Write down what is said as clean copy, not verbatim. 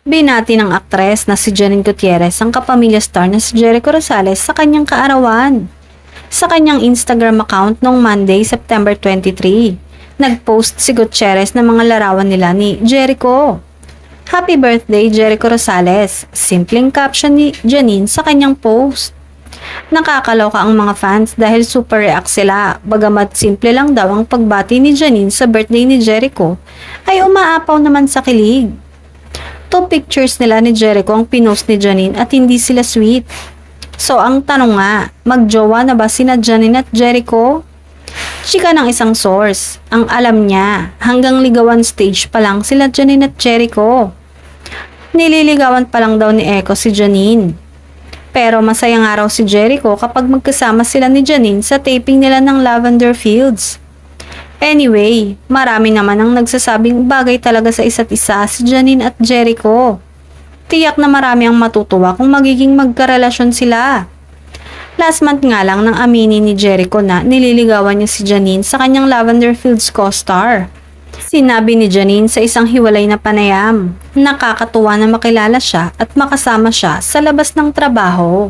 Binati ng aktres na si Janine Gutierrez ang kapamilya star na si Jericho Rosales sa kanyang kaarawan. Sa kanyang Instagram account noong Monday, September 23, nag-post si Gutierrez ng mga larawan nila ni Jericho. Happy birthday, Jericho Rosales. Simpleng caption ni Janine sa kanyang post. Nakakaloka ang mga fans dahil super react sila. Bagamat simple lang daw ang pagbati ni Janine sa birthday ni Jericho, ay umaapaw naman sa kilig. Two pictures nila ni Jericho ang pinost ni Janine at hindi sila sweet. So ang tanong nga, magjowa na ba sina Janine at Jericho? Chika ng isang source, ang alam niya, hanggang ligawan stage pa lang sila Janine at Jericho. Nililigawan pa lang daw ni Echo si Janine. Pero masaya nga raw si Jericho kapag magkasama sila ni Janine sa taping nila ng Lavender Fields. Anyway, marami naman ang nagsasabing bagay talaga sa isa't isa si Janine at Jericho. Tiyak na marami ang matutuwa kung magiging magkarelasyon sila. Last month nga lang nang aminin ni Jericho na nililigawan niya si Janine sa kanyang Lavender Fields co-star. Sinabi ni Janine sa isang hiwalay na panayam, nakakatuwa na makilala siya at makasama siya sa labas ng trabaho.